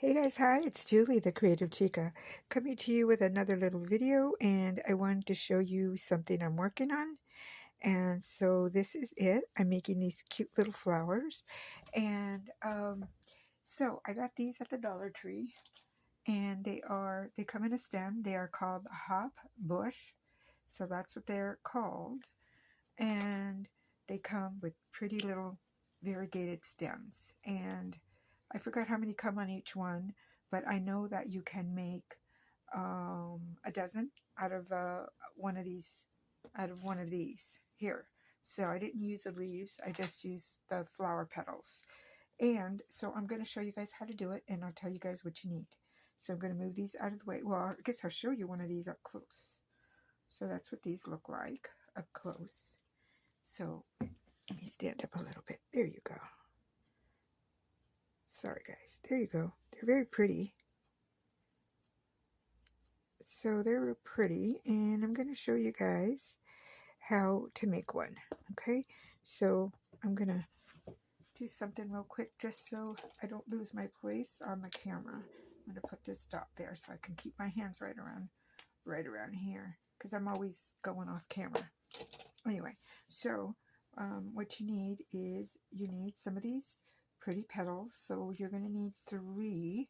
Hey guys, hi, it's Julie, the Creative Chica, coming to you with another little video, and I wanted to show you something I'm working on. And so this is it. I'm making these cute little flowers, and so I got these at the Dollar Tree, and they come in a stem. They are called hop bush, so that's what they're called, and they come with pretty little variegated stems, and I forgot how many come on each one, but I know that you can make a dozen out of one of these, here. So I didn't use the leaves, I just used the flower petals. And so I'm going to show you guys how to do it, and I'll tell you guys what you need. So I'm going to move these out of the way. Well, I guess I'll show you one of these up close. So that's what these look like up close. So let me stand up a little bit. There you go. Sorry guys, there you go. They're very pretty. So they're real pretty, and I'm going to show you guys how to make one. Okay, so I'm going to do something real quick just so I don't lose my place on the camera. I'm going to put this dot there so I can keep my hands right around here, because I'm always going off camera. Anyway, so what you need is some of these pretty petals. So you're going to need three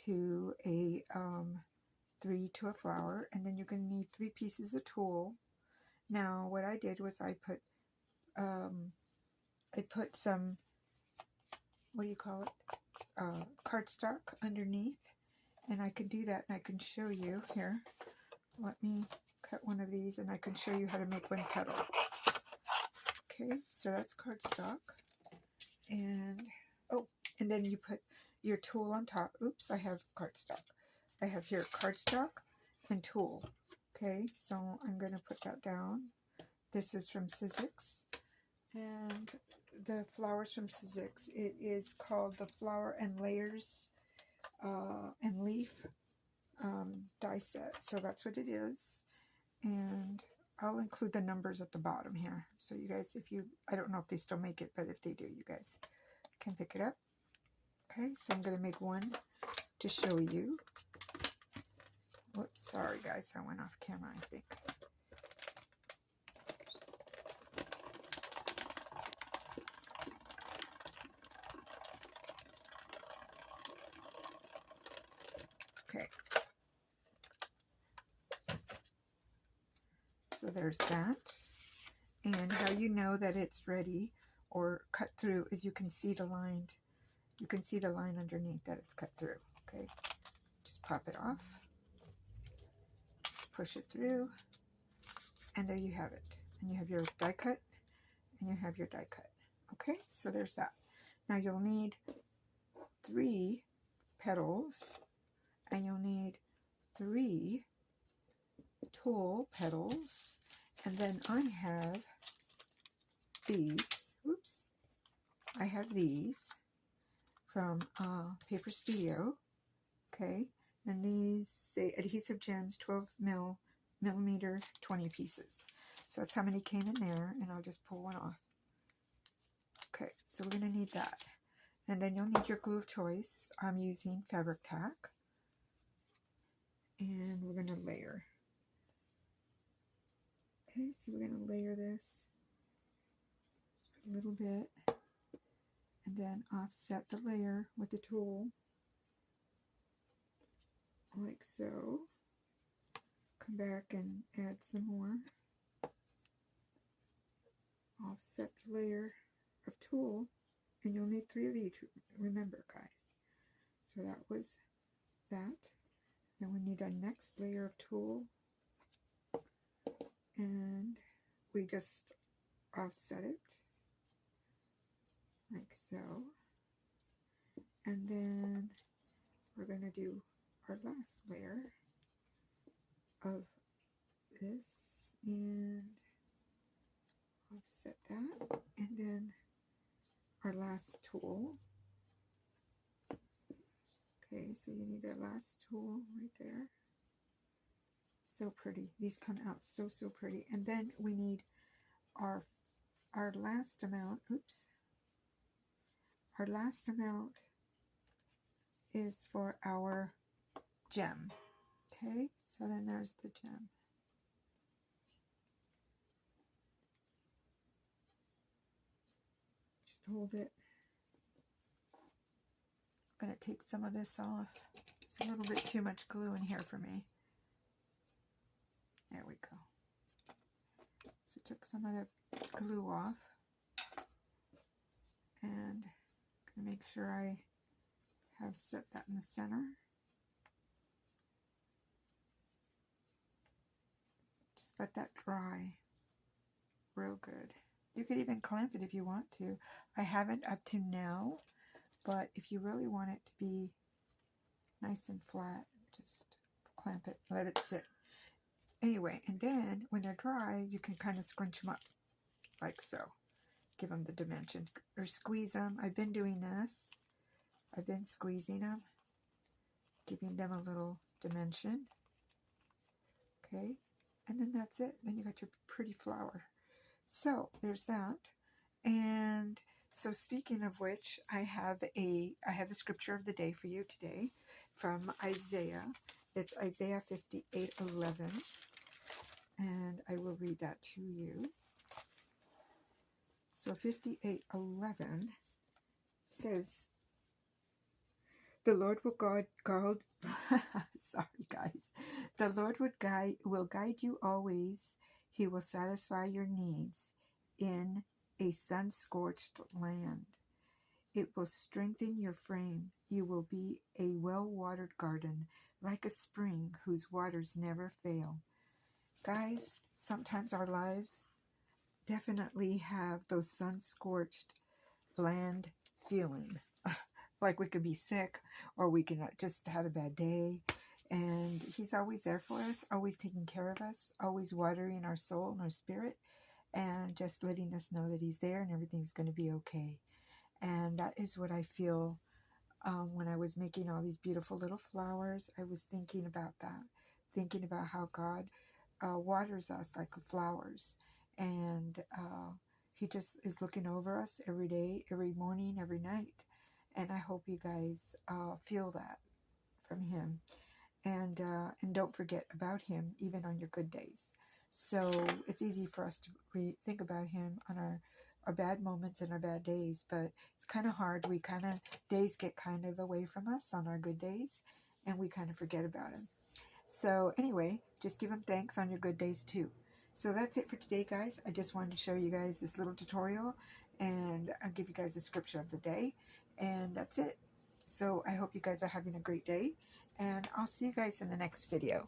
to a flower, and then you're going to need 3 pieces of tulle. Now what I did was I put some, what do you call it, cardstock underneath, and I can do that, and I can show you here. Let me cut one of these and I can show you how to make one petal. Okay, so that's cardstock, and and then you put your tulle on top. Oops, I have cardstock. I have here cardstock and tulle. Okay, so I'm going to put that down. This is from Sizzix, and the flowers from Sizzix, it is called the Flower and Layers and Leaf die set. So that's what it is, and I'll include the numbers at the bottom here. So you guys, I don't know if they still make it, but if they do, you guys can pick it up. Okay, so I'm going to make one to show you. Whoops, sorry guys, I went off camera, I think. Okay, so there's that. And how you know that it's ready or cut through is you can see the line. You can see the line underneath that it's cut through. Okay, just pop it off, push it through, and there you have it. And you have your die cut, and you have your die cut. Okay, so there's that. Now you'll need 3 petals, and you'll need 3 tulle petals, and then I have these. Oops, I have these from Paper Studio. Okay, and these say Adhesive Gems 12 millimeter 20 pieces. So that's how many came in there, and I'll just pull one off. Okay, so we're going to need that. And then you'll need your glue of choice. I'm using fabric tack. And we're going to layer. Okay, so we're going to layer this. Just put a little bit. And then offset the layer with the tool. Like so. Come back and add some more. Offset the layer of tulle, and you'll need 3 of each, remember guys. So that was that. Then we need our next layer of tulle, and we just offset it like so, and then we're going to do our last layer of this and offset that, and then our last tulle. Okay, so you need that last tulle right there. So pretty. These come out so pretty. And then we need our last amount. Oops. Our last amount is for our gem. Okay, so then there's the gem. Just hold it. I'm going to take some of this off. It's a little bit too much glue in here for me. There we go. So took some of the glue off. And I'm going to make sure I have set that in the center. Just let that dry real good. You could even clamp it if you want to. I haven't up to now, but if you really want it to be nice and flat, just clamp it, let it sit. Anyway, and then when they're dry, you can kind of scrunch them up like so. Give them the dimension, or squeeze them. I've been doing this. I've been squeezing them, giving them a little dimension. Okay, and then that's it. Then you got your pretty flower. So there's that. And so speaking of which, I have the scripture of the day for you today from Isaiah. It's Isaiah 58:11, and I will read that to you. So 58:11 says, "The Lord will guide." Sorry, guys. "The Lord will guide you always. He will satisfy your needs in a sun-scorched land. It will strengthen your frame. You will be a well-watered garden, like a spring whose waters never fail." Guys, sometimes our lives definitely have those sun-scorched land feeling. Like we could be sick, or we can just have a bad day. And He's always there for us, always taking care of us, always watering our soul and our spirit, and just letting us know that He's there and everything's going to be okay. And that is what I feel when I was making all these beautiful little flowers. I was thinking about that, thinking about how God waters us like flowers. And He just is looking over us every day, every morning, every night. And I hope you guys feel that from Him. And don't forget about Him even on your good days. So it's easy for us to think about Him on our bad moments and our bad days, but it's kind of hard. Days get kind of away from us on our good days, and we kind of forget about Him. So anyway, just give Him thanks on your good days too. So that's it for today, guys. I just wanted to show you guys this little tutorial, and I'll give you guys the scripture of the day, and that's it. So I hope you guys are having a great day, and I'll see you guys in the next video.